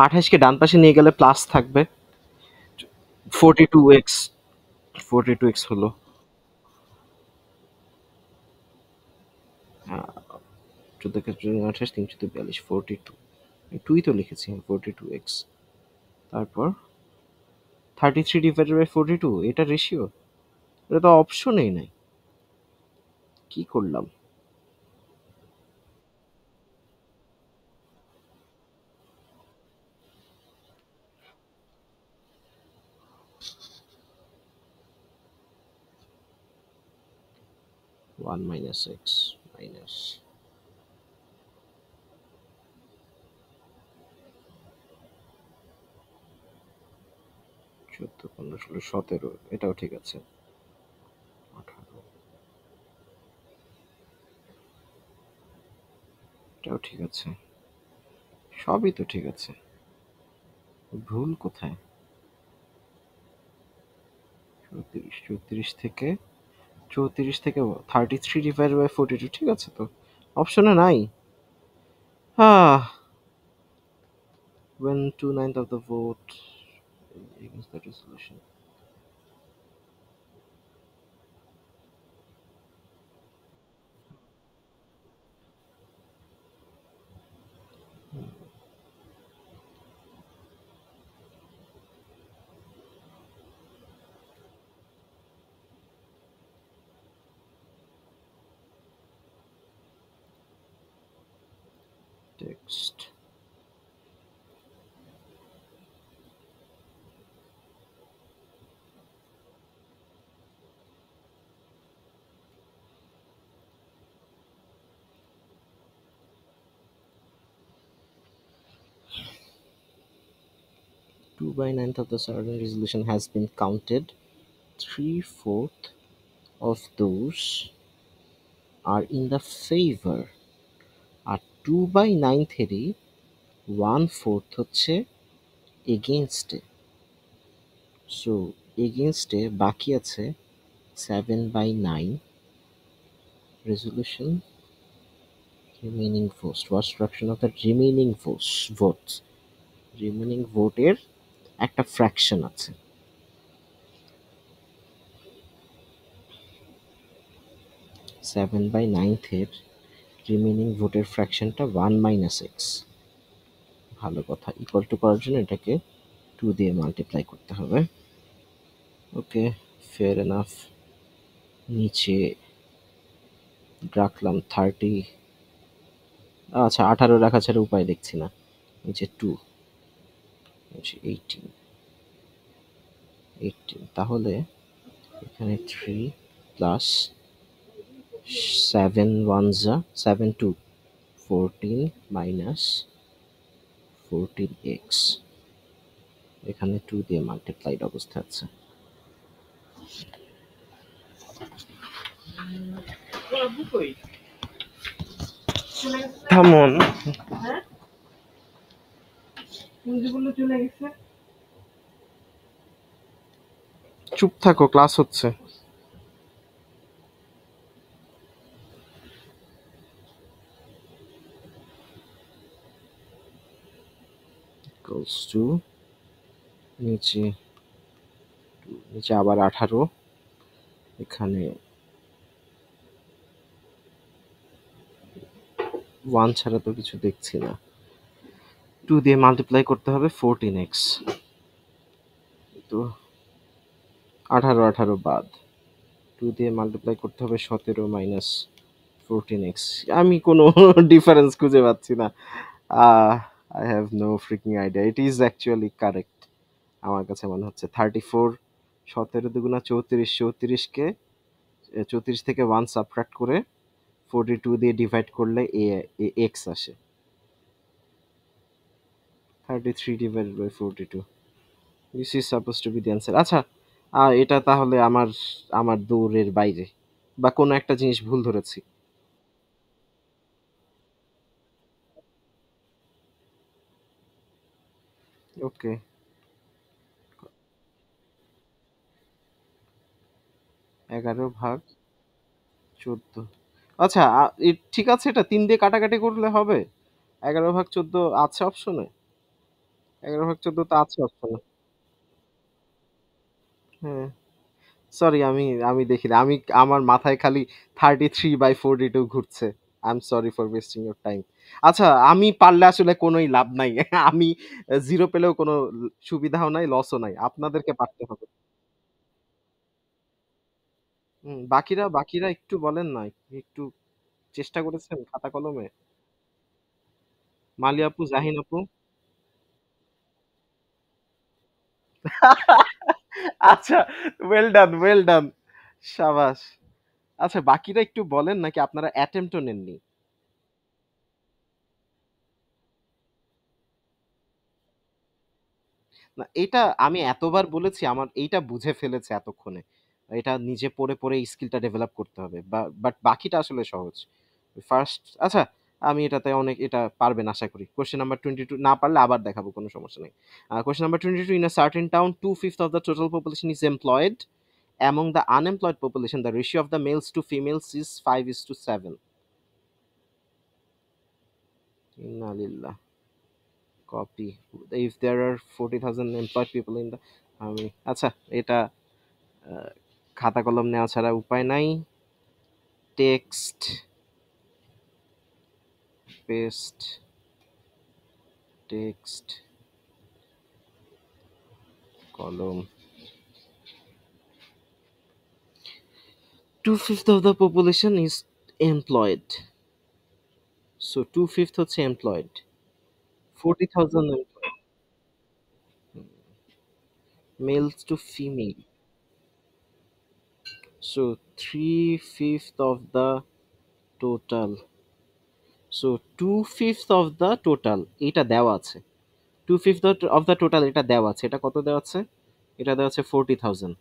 28 কে ডান পাশে নিয়ে গেলে প্লাস থাকবে। 42x, 42x হলো 14 কে 28, 342, 42। টুই তো লিখেছি, 42x। তারপর 33/42, এটা রেশিও, এটা তো অপশনেই নাই। কি করলাম? 1 - x মাইনাস 14, 15, 16, 17, এটাও ঠিক আছে। 18, এটাও ঠিক আছে। সবই তো ঠিক আছে। ভুল কোথায়? 34, 34 থেকে 33/42, ঠিক আছে তো, অপশনে নাই। হ্যাঁ। When 2/9 of the vote against the resolution. Text. 2 by 9th of the certain resolution has been counted. 3/4 of those are in the favor, আর 2/9 1/4 হচ্ছে এগেইনস্টে। সো এগেইনস্টে বাকি আছে 7/9 resolution remaining votes, what's fraction of the remaining votes remaining ভোটের একটা fraction আছে। 7/9 remaining ভোটের ফ্র্যাকশনটা 1 - x। ভালো কথা, equal to করার জন্য এটাকে 2 দিয়ে মাল্টিপ্লাই করতে হবে। ওকে, ফেয়ার এনাফ। নিচে রাখলাম 30, আচ্ছা 18 রাখা ছাড়া উপায় দেখছি না। নিচে 2, নিচে 18, তাহলে এখানে 3 প্লাস 7 1 7 2 14 মাইনাস 14x, এখানে 2 দিয়ে মাল্টিপ্লাইড অবস্থা আছে। থামুন, চুপ থাকো, ক্লাস হচ্ছে। ইকুয়ালস টু নিচে নিচে আবার 18, এখানে 1 ছাড়া তো কিছু দেখছি না। 2 দিয়ে মাল্টিপ্লাই করতে হবে 14x, তো 18 18 বাদ, 2 দিয়ে মাল্টিপ্লাই করতে হবে 17 মাইনাস 14x। আমি কোনো ডিফারেন্স খুঁজে পাচ্ছি না। I have no freaking idea, it is actually correct. আমার কাছে মনে হচ্ছে 34, 17 দুগুণা 34, 34কে 34 থেকে 1 সাবট্রাক্ট করে 42 দিয়ে ডিভাইড করলে এক্স আসে। 33 divided by 42, this is supposed to be the answer। আচ্ছা, এটা তাহলে আমার আমার দৌড়ের বাইরে, বা কোনো একটা জিনিস ভুল ধরেছি। ওকে, 11/14। আচ্ছা, ঠিক আছে, এটা 3 দিয়ে কাটাকাটি করলে হবে। 11/14 আছে অপশনে, 11/14 তো আছে অপশনে। হ্যাঁ, সরি, আমি আমি দেখিনি, আমি আমার মাথায় খালি 33/42 ঘুরছে। I am sorry for wasting your time. আচ্ছা, আমি পারলে আসলে কোনোই লাভ নাই। আমি জিরো পেলেও কোনো সুবিধাও নাই, লসও নাই, আপনাদেরকে পারতে হবে। বাকিরা বাকিরা একটু বলেন না, একটু চেষ্টা করেছেন খাতা কলমে? মালি আপু, জাহিন আপু। আচ্ছা, ওয়েল ডান, ওয়েল ডান, সাবাস। আচ্ছা, বাকিরা একটু বলেন, নাকি আপনারা অ্যাটেম্পটও নেননি? না, এটা আমি এতবার বলেছি, আমার এইটা বুঝে ফেলেছে এতক্ষণে। এটা নিজে পড়ে পড়ে এই স্কিলটা ডেভেলপ করতে হবে, বাট বাকিটা আসলে সহজ। ফার্স্ট, আচ্ছা, আমি এটাতে অনেক, এটা পারবেন আশা করি। কোশ্চেন নাম্বার 22, না পারলে আবার দেখাবো, কোনো সমস্যা নেই। Question number 22, in a certain town 2/5 of the total population is employed. Among the unemployed population, the ratio of the males to females is 5:7. Inna lillah. Copy. If there are 40,000 employed people in the, আমি আচ্ছা, এটা খাতা কলম নেওয়া ছাড়া উপায় নাই। Text paste, text কলম। 2/5 of the population is employed, so 2/5 হচ্ছে employed, 40,000 males to female, so 3/5 of the total, so 2/5 of the total, এটা দেওয়া আছে। 2/5 অফ দ্য টোটাল এটা দেওয়া আছে। এটা কত দেওয়া আছে? এটা দেওয়া আছে 40,000।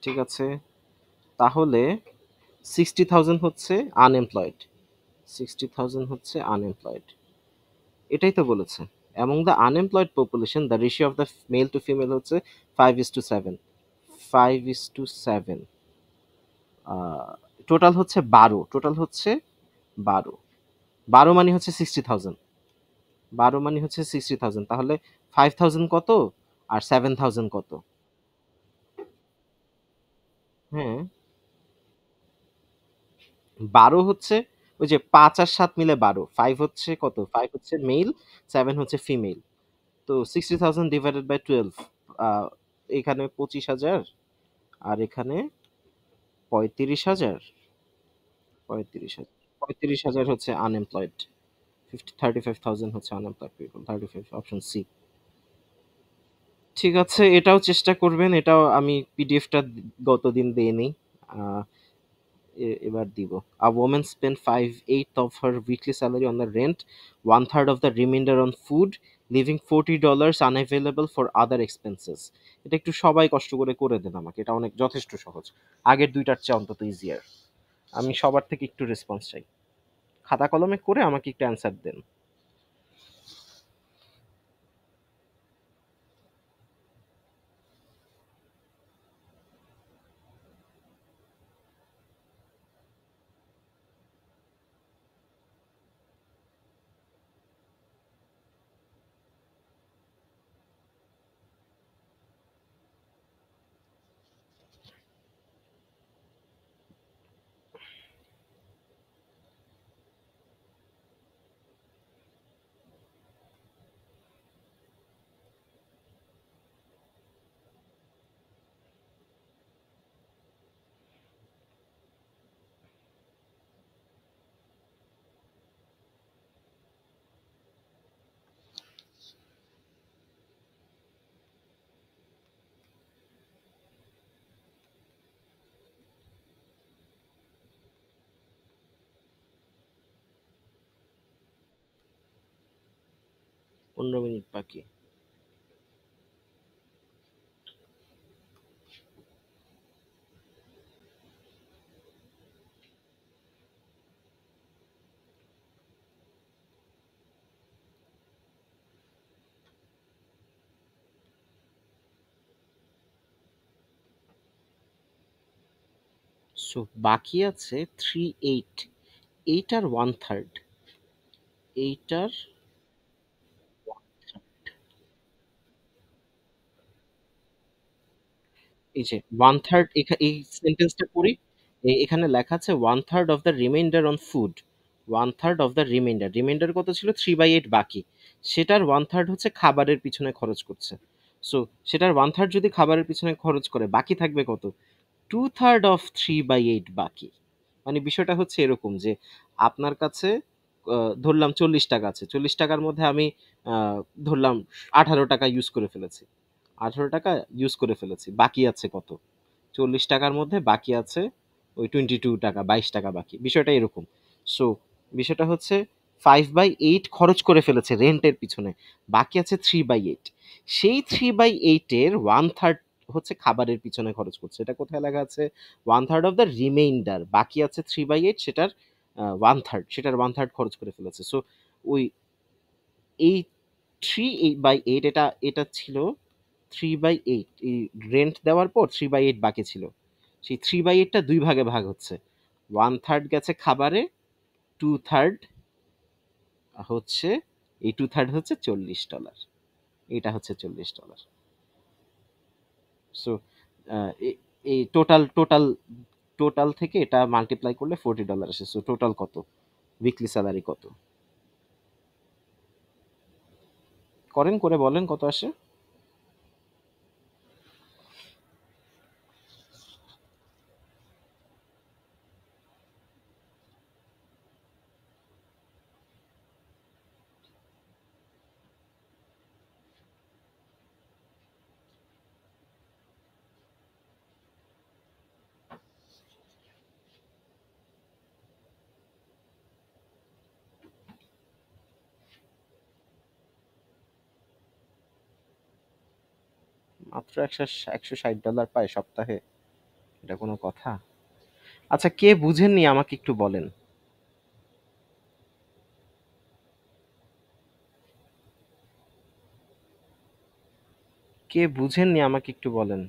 ঠিক আছে, তাহলে 60,000 হচ্ছে আনএমপ্লয়েড। 60,000 হচ্ছে আনএমপ্লয়েড, এটাই তো বলেছে। Among the unemployed population the ratio of the male to female হচ্ছে 5:7। 5:7, টোটাল হচ্ছে 12। টোটাল হচ্ছে 12। 12 মানে হচ্ছে 60,000। 12 মানে হচ্ছে 60,000, তাহলে 5,000 কত আর 7,000 কত? হ্যাঁ, 12 হচ্ছে ওই যে 5 আর 7 মিলে 12। 5 হচ্ছে কত? 5 হচ্ছে মেল, 7 হচ্ছে ফিমেল। তো 60,000 ডিভাইডেড বাই 12, আহ, এখানে 25,000 আর এখানে 35,000। 35,000 হচ্ছে আনএমপ্লয়েড। 35,000 হচ্ছে আনএমপ্লয়েড পিপল। 35, option C. ঠিক আছে, এটাও চেষ্টা করবেন। এটাও আমি পিডিএফটা গতদিন দেইনি, আহ, এবার দিব। আ woman spent 5/8 of her weekly salary on the rent, 1/3 of the remainder on food, leaving $40 unavailable for other expenses. এটা একটু সবাই কষ্ট করে করে দেন আমাকে, এটা অনেক যথেষ্ট সহজ। আগের দুইটার চেয়ে অন্তত ইজিয়ার। আমি সবার থেকে একটু রেসপন্স চাই। খাতা কলমে করে আমাকে একটু অ্যান্সার দেন। 15 মিনিট বাকি। সো বাকি আছে 3/8। 8 আর 1/3। এইটার এই যে 1/3, এই সেন্টেন্সটা পড়ি। এখানে লেখা আছে 1/3 of the reminder on food. 1/3 of the reminder, reminder কত ছিল? 3/8 বাকি। সেটার 1/3 হচ্ছে খাবারের পিছনে খরচ করছে। সো সেটার 1/3 যদি খাবারের পিছনে খরচ করে, বাকি থাকবে কত? 2/3 অফ 3/8 বাকি। মানে বিষয়টা হচ্ছে এরকম যে আপনার কাছে ধরলাম 40 টাকা আছে। 40 টাকার মধ্যে আমি আহ, ধরলাম 18 টাকা ইউজ করে ফেলেছি। 18 টাকা ইউজ করে ফেলেছি, বাকি আছে কত? 40 টাকার মধ্যে বাকি আছে ওই 22 টাকা, 22 টাকা বাকি। বিষয়টা এরকম। সো বিষয়টা হচ্ছে 5/8 খরচ করে ফেলেছে রেন্টের পিছনে, বাকি আছে 3/8। সেই 3/8-এর 1/3 হচ্ছে খাবারের পিছনে খরচ করছে। এটা কোথায় লেখা আছে? 1/3 অফ দ্য রিমাইন্ডার, বাকি আছে 3/8, সেটার 1/3, সেটার 1/3 খরচ করে ফেলেছে। সো ওই এই 3/8, এটা এটা ছিল 3/8। এই রেন্ট দেওয়ার পর 3/8 বাকি ছিল। সেই 3/8টা দুই ভাগে ভাগ হচ্ছে। 1/3 গেছে খাবারে, 2/3 হচ্ছে, এই 2/3 হচ্ছে $40। এটা হচ্ছে $40। সো এই টোটাল টোটাল টোটাল থেকে এটা মাল্টিপ্লাই করলে $40 আসে। সো টোটাল কত? উইকলি স্যালারি কত? করেন, করে বলেন কত আসে। মাত্র 160 ডলার পায় সপ্তাহে? এটা কোনো কথা? আচ্ছা, কে বুঝেননি আমাকে একটু বলেন। কে বুঝেননি আমাকে একটু বলেন।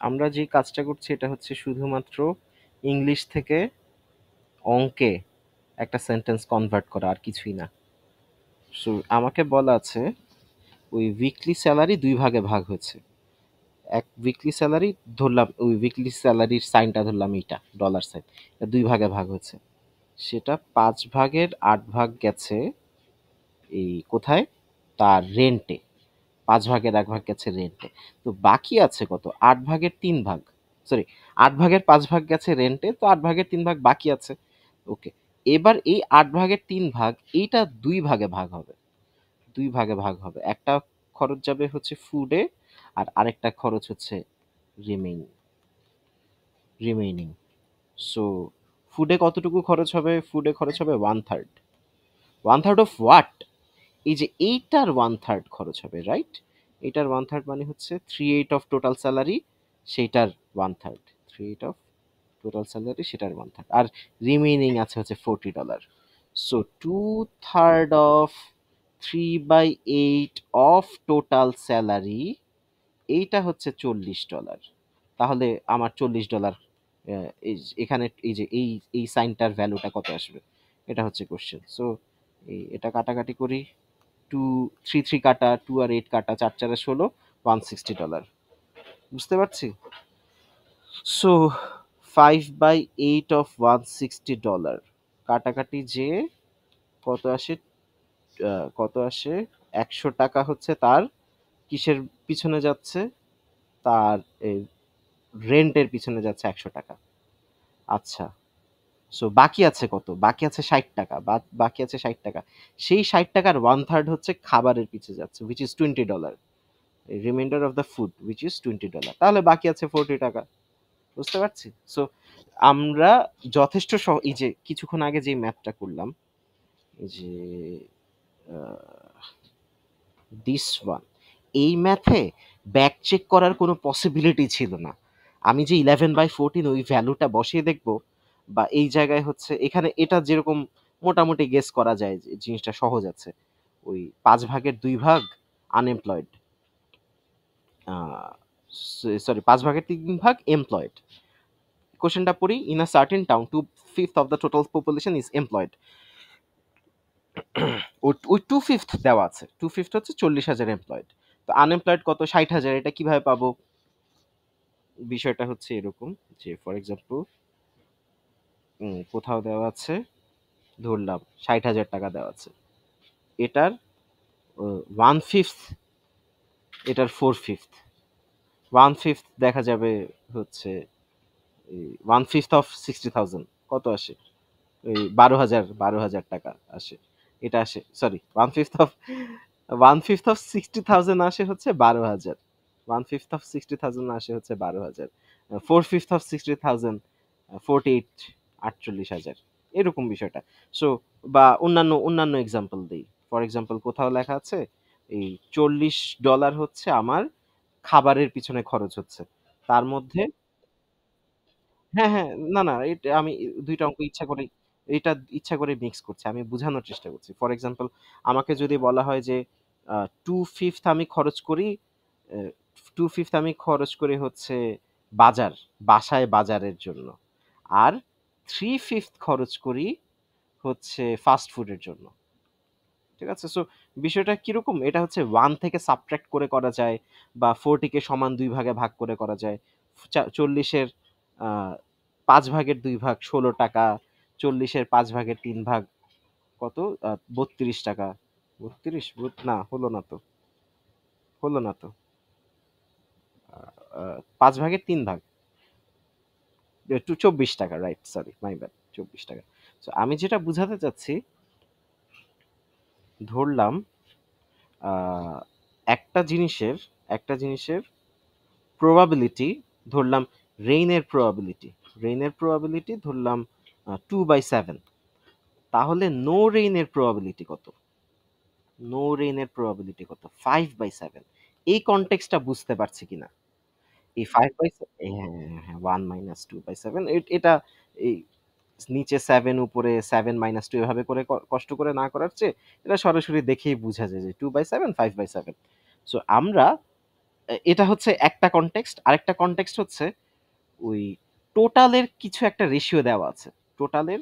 আমরা যে কাজটা করছি এটা হচ্ছে শুধুমাত্র ইংলিশ থেকে অঙ্কে একটা সেন্টেন্স কনভার্ট করা, আর কিছুই না। সো আমাকে বলা আছে ওই উইকলি স্যালারি দুই ভাগে ভাগ হয়েছে। এক উইকলি স্যালারি ধরলাম, ওই উইকলি স্যালারির সাইনটা ধরলাম এইটা ডলার সাইন, এটা দুই ভাগে ভাগ হয়েছে। সেটা 5 ভাগের 8 ভাগ গেছে এই কোথায়, তার রেন্টে। 5 ভাগের 1 ভাগ গেছে রেন্টে। তো বাকি আছে কত, 8 ভাগের 3 ভাগ, সরি, 8 ভাগের 5 ভাগ গেছে রেন্টে, তো 8 ভাগের 3 ভাগ বাকি আছে। ওকে, এবার এই 8 ভাগের 3 ভাগ এইটা দুই ভাগে ভাগ হবে। দুই ভাগে ভাগ হবে, একটা খরচ যাবে হচ্ছে ফুডে, আর আরেকটা খরচ হচ্ছে রিমেইন রিমেইনিং। সো ফুডে কতটুকু খরচ হবে, ফুডে খরচ হবে 1/3। 1/3 অফ হোয়াট? এই যে এইটার 1/3 খরচ হবে, রাইট? এইটার 1/3 মানে হচ্ছে 3/8 অফ টোটাল স্যালারি, সেইটার 1/3। 3/8 অফ টোটাল স্যালারি, সেটার 1/3, আর রিমেইনিং আছে হচ্ছে $40। So 2/3 of 3/8 of total salary, এইটা হচ্ছে $40। তাহলে আমার $40, এখানে এই যে এই সাইনটার ভ্যালুটা কত আসবে, এটা হচ্ছে কোশ্চেন। সো এটা কাটাকাটি করি, 2 3 3 কাটা, 2 আর 8 কাটা, 4 4 16, $160। বুঝতে পারছি? সো 5/8 অফ $160 কাটাকাটি যে কত আসে, কত আসে, 100 টাকা হচ্ছে তার কিসের পিছনে যাচ্ছে, তার রেন্টের পিছনে যাচ্ছে 100 টাকা। আচ্ছা, সো বাকি আছে কত, বাকি আছে 60 টাকা, বাকি আছে 60 টাকা। সেই 60 টাকার 1/3 হচ্ছে খাবারের পিছে যাচ্ছে, which is $20। Reminder of the food which is $20, তাহলে বাকি আছে $40। বুঝতে পারছি? সো আমরা যথেষ্ট এই যে কিছুক্ষণ আগে যে ম্যাথটা করলাম, এই যে দিস ওয়ান, এই ম্যাথে ব্যাক চেক করার কোনো পসিবিলিটি ছিল না। আমি যে 11/14 ওই ভ্যালুটা বসিয়ে দেখব, বা এই জায়গায় হচ্ছে এখানে এটা যেরকম মোটামুটি গেস করা যায় যে জিনিসটা সহজ আছে, ওই 5 ভাগের 2 ভাগ আনএমপ্লয়েড, সরি, 5 ভাগের 3 ভাগ এমপ্লয়েড। কোশ্চেনটা পড়ি, in a certain town 2/5 of the total population is employed. ওই 2/5 দেওয়া আছে, 2/5 হচ্ছে 40,000 এমপ্লয়েড। তো আনএমপ্লয়েড কত, 60,000। এটা কিভাবে পাবো? বিষয়টা হচ্ছে এরকম যে ফর এক্সাম্পল কোথাও দেওয়া আছে, ধরলাম 60,000 টাকা দেওয়া আছে, এটার 1/5, এটার 4/5, 1/5 দেখা যাবে হচ্ছে 1/5 অফ 60,000 কত আসে, ওই 12,000 টাকা আসে। এটা আসে, সরি, 1/5 অফ 60,000 আসে হচ্ছে 12,000। 1/5 অফ 60,000 আসে হচ্ছে 12,000। 4/5 অফ 60,000, 48, 48,000, এরকম বিষয়টা। সো বা অন্যান্য অন্যান্য এক্সাম্পল দিই। ফর এক্সাম্পল কোথাও লেখা আছে এই $40 হচ্ছে আমার খাবারের পিছনে খরচ হচ্ছে, তার মধ্যে, হ্যাঁ, হ্যাঁ। না, না, এটা আমি ২ টা অঙ্ক ইচ্ছা করেই, এটা ইচ্ছা করে মিক্স করছি। আমি বুঝানোর চেষ্টা করছি। ফর এক্সাম্পল আমাকে যদি বলা হয় যে 2/5 আমি খরচ করি, অ্যা 2/5 আমি খরচ করি হচ্ছে বাজার, বাসায় বাজারের জন্য। আর 3/5 খরচ করি হচ্ছে ফাস্ট ফুডের জন্য। ঠিক আছে? সো বিষয়টা কিরকম? এটা হচ্ছে 1 থেকে সাবট্রাক্ট করে করা যায়, বা 40 কে সমান 2 ভাগে ভাগ করে করা যায়। 40 এর আ ৫ ভাগের ২ ভাগ ৳১৬, ৪০ এর ৫ ভাগের ৩ ভাগ কত? ৳৩২। ৩২? না, হলো না তো। হলো না তো। আ আ ৫ ভাগের ৩ ভাগ। 24 টাকা, রাইট, সরি মাই ব্যাড, 24 টাকা। তো আমি যেটা বুঝাতে চাচ্ছি, ধরলাম আহ, একটা জিনিসের প্রবাবিলিটি, ধরলাম রেইনের প্রবাবিলিটি ধরলাম 2/7। তাহলে নো রেইনের প্রবাবিলিটি কত 5/7। এই কনটেক্সটটা বুঝতে পারছি কিনা? এই 5/7, হ্যাঁ হ্যাঁ হ্যাঁ, 1 - 2/7, এটা এই নিচে 7 উপরে 7 - 2 এভাবে করে কষ্ট করে না করার চেয়ে এটা সরাসরি দেখেই বোঝা যায় যে 2/7 5/7। সো আমরা এটা হচ্ছে একটা কনটেক্সট, আরেকটা কনটেক্সট হচ্ছে ওই টোটালের কিছু একটা রেশিও দেওয়া আছে। টোটালের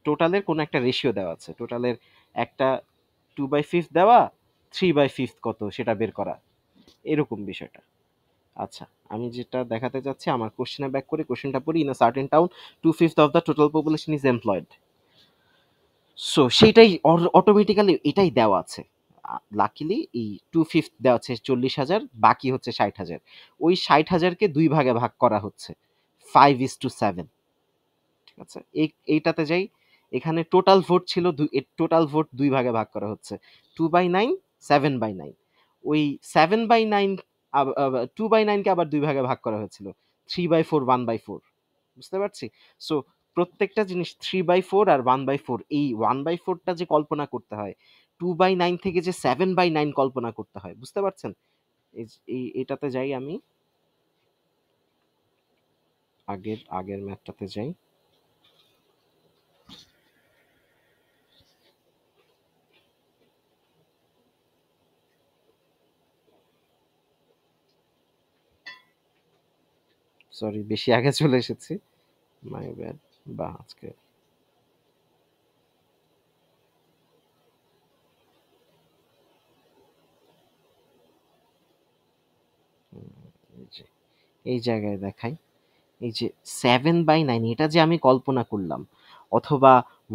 টোটালের কোনো একটা রেশিও দেওয়া আছে, টোটালের একটা 2/5 দেওয়া, 3/5 কত সেটা বের করা, এরকম বিষয়টা। আচ্ছা, আমি যেটা দেখাতে চাচ্ছি, আমার কোশ্চেনে ব্যাক করে কোশ্চেনটা পড়ি। In a certain town 2/5 of the total population is employed. So সেইটাই অটোমেটিক্যালি এটাই দেওয়া আছে। লাকিলি এই 2/5 দেওয়া আছে 40,000, বাকি হচ্ছে 60,000। ওই 60,000কে দুই ভাগে ভাগ করা হচ্ছে 5:7। ঠিক আছে, এইটাতে যাই। এখানে টোটাল ভোট দুই ভাগে ভাগ করা হচ্ছে 2/9, 7/9। ওই 7/9, 2/9কে আবার দুই ভাগে ভাগ করা হয়েছিল 3/4, 1/4। বুঝতে পারছি? সো প্রত্যেকটা জিনিস 3/4 আর 1/4, এই 1/4টা যে কল্পনা করতে হয়, 2/9 থেকে যে 7/9 কল্পনা করতে হয়, বুঝতে পারছেন? এটাতে যাই আমি, আগের আগের ম্যাথটাতে যাই। সরি, বেশি আগে চলে এসেছি, মাই ব্যাড। বা আজকে এই যে এই জায়গায় দেখাই, এই যে 7/9 এটা যে আমি কল্পনা করলাম, অথবা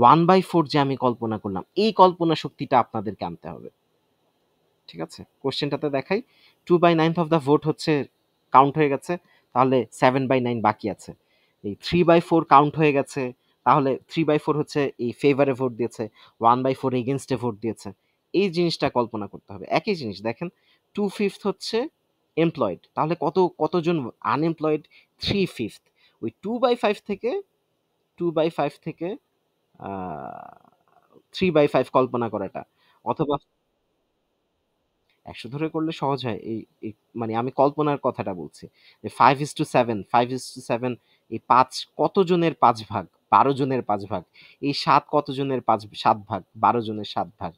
1/4 যে আমি কল্পনা করলাম, এই কল্পনা শক্তিটা আপনাদেরকে আনতে হবে। ঠিক আছে, কোশ্চেনটাতে দেখাই। 2/9 অফ দ্য ভোট হচ্ছে কাউন্ট হয়ে গেছে, তাহলে 7/9 বাকি আছে। এই 3/4 কাউন্ট হয়ে গেছে, তাহলে 3/4 হচ্ছে এই ফেভারে ভোট দিয়েছে, 1/4 এগেনস্টে ভোট দিয়েছে। এই জিনিসটা কল্পনা করতে হবে। একই জিনিস দেখেন, 2/5 হচ্ছে এমপ্লয়েড, তাহলে কতজন আনএমপ্লয়েড? 3/5। ওই 2/5 থেকে 3/5 কল্পনা করাটা, অথবা 100 ধরে করলে সহজ হয়। মানে আমি কল্পনার কথাটা বলছি যে 5:7, এই 5 কতজনের 5 ভাগ? 12 জনের 5 ভাগ। এই 7 কতজনের 7 ভাগ? 12 জনের 7 ভাগ।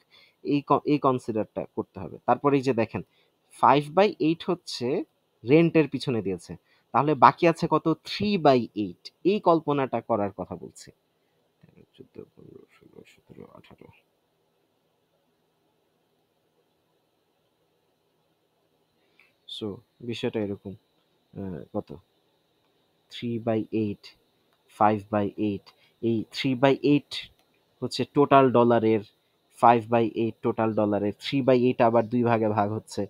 এই কনসিডারটা করতে হবে। তারপরে এই যে দেখেন, 5/8 হচ্ছে রেন্টের পিছনে দিয়েছে। তাহলে বাকি আছে কত? 3/8। এই কল্পনাটা করার কথা বলছি। 13, 14, 15, 16, 17, 18। সো বিষয়টা এরকম। কত? 3/8, 5/8। এই 3/8 হচ্ছে টোটাল ডলারের, 5/8 টোটাল ডলারের, 3/8 আবার দুই ভাগে ভাগ হচ্ছে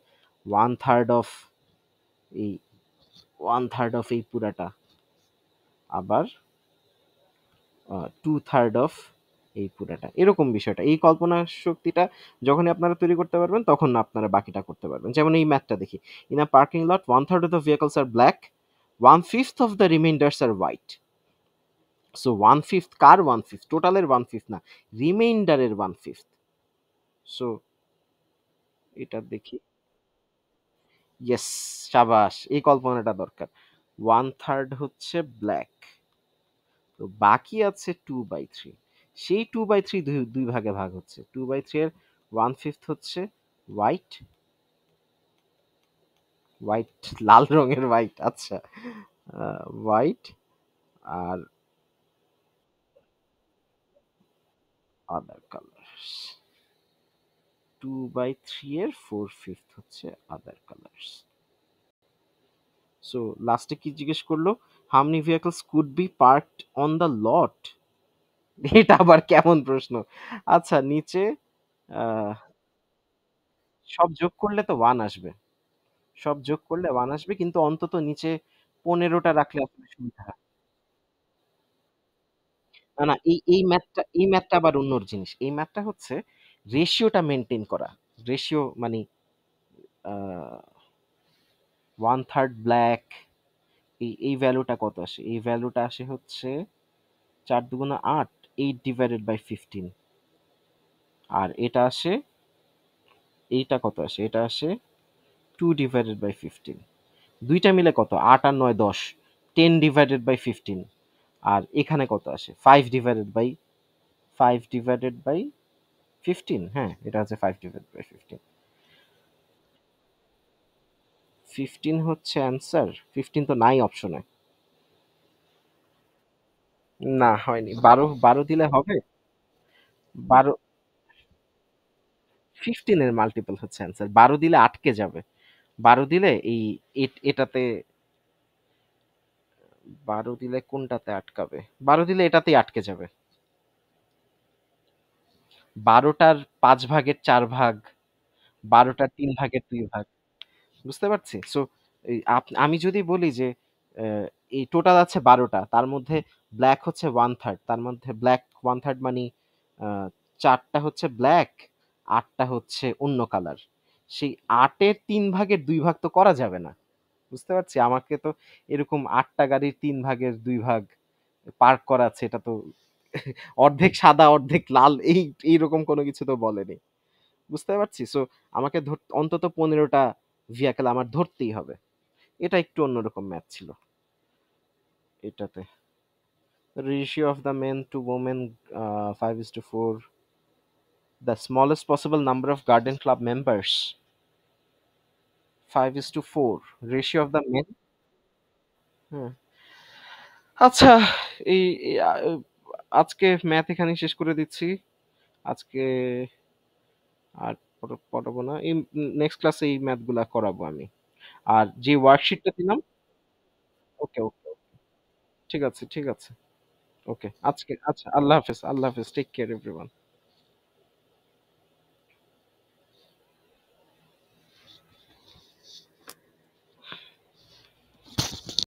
ওয়ান থার্ড অফ এই এই পুরাটা, আবার 2/3 অফ এই পুরাটা, এরকম বিষয়টা। এই কল্পনা শক্তিটা যখনই আপনারা তৈরি করতে পারবেন, তখন আপনারা বাকিটা করতে পারবেন। যেমন এই ম্যাথটা দেখি। In a parking lot 1/3 of the vehicles are black, 1/5 of the remainders are white. So 1/5 কার 1/5? টোটালের 1/5 না, রিমাইন্ডারের 1/5। সো এটা দেখি। ইয়েস, সাবাস, এই কল্পনাটা দরকার। 1/3 হচ্ছে ব্ল্যাক, তো বাকি আছে 2/3। সেই 2/3 দুই ভাগে ভাগ হচ্ছে। 2/3 এর 1/5 হচ্ছে হোয়াইট, হোয়াইট লাল রঙের হোয়াইট, আচ্ছা, হোয়াইট। আর আদার কালার্স, 2/3 এর 4/5 হচ্ছে আদার কালার্স। সো লাস্টে কি জিজ্ঞেস করলো? How many vehicles could be parked on the lot? এটা আবার কেমন প্রশ্ন? আচ্ছা, নিচে আহ, সব যোগ করলে তো ওয়ান আসবে, সব যোগ করলে ওয়ান আসবে, কিন্তু অন্তত নিচে 15টা রাখলে আসলে সুবিধা হয়। না, না, এই ম্যাথটা আবার অন্য জিনিস। এই ম্যাথটা হচ্ছে রেশিওটা মেইনটেইন করা। রেশিও মানে আ 1/3 ব্লাক, এই ভ্যালুটা কত আসে? এই ভ্যালুটা আসে হচ্ছে ৪ দুগুণা ৮, 8 ডিভাইডেড বাই 15। আর এটা আসে, এইটা কত আসে? এটা আসে 2 ডিভাইডেড বাই 15। ২ টা মিলে কত? ৮ আর ৯ ১০। 10 ডিভাইডেড বাই 15। আর এখানে কত আসে? 5 ডিভাইডেড বাই 5 ডিভাইডেড বাই 15। হ্যাঁ, এটা হচ্ছে 5 ডিভাইডেড বাই 15। 15 হচ্ছে অ্যান্সার? 15 তো নাই অপশনে। না, হয়নি। ১২ দিলে হবে? ১২, 15 এর মাল্টিপল হচ্ছে অ্যান্সার। ১২ দিলে আটকে যাবে। ১২ দিলে এই এটাতে, ১২ দিলে কোনটাতে আটকাবে? ১২ দিলে এটাতেই আটকে যাবে। ১২টার ৫ ভাগের ৪ ভাগ, ১২টার ৩ ভাগের ২ ভাগ। বুঝতে পারছি? সো এই আমি যদি বলি যে এই টোটাল আছে ১২টা। তার মধ্যে ব্লাক হচ্ছে 1/3, তার মধ্যে ব্লাক 1/3 মানি আ ৪ টা হচ্ছে ব্লাক, ৮ টা হচ্ছে অন্য কালার। সেই ৮ এর ৩ ভাগের ২ ভাগ তো করা যাবে না। বুঝতে পারছি? আমাকে তো এরকম ৮ টা গাড়ির ৩ ভাগের ২ ভাগ পার্ক করা আছে, এটা তো অর্ধেক সাদা অর্ধেক লাল, এইরকম কোনো কিছু তো বলেনি। বুঝতে পারছি? সো আমাকে অন্তত ১৫টা ভেহিকল আমার ধরতেই হবে। এটা একটু অন্যরকম ম্যাথ ছিল এটাতে। Ratio of the men to women 5:4, the smallest possible number of garden club members 5:4, ratio of the men. হ্যাঁ, আচ্ছা, এই এই, আজকে ম্যাথ এখানেই শেষ করে দিচ্ছি। আজকে আর পড়াবো না। এই নেক্সট ক্লাসে এই ম্যাথগুলা করাবো আমি। আর যে ওয়ার্কশিটটা দিলাম, ওকে, ওকে, ঠিক আছে, ঠিক আছে। ওকে, আজকে আচ্ছা, আল্লাহ হাফেজ, আল্লাহ হাফেজ, টেক কেয়ার এভরিওয়ান।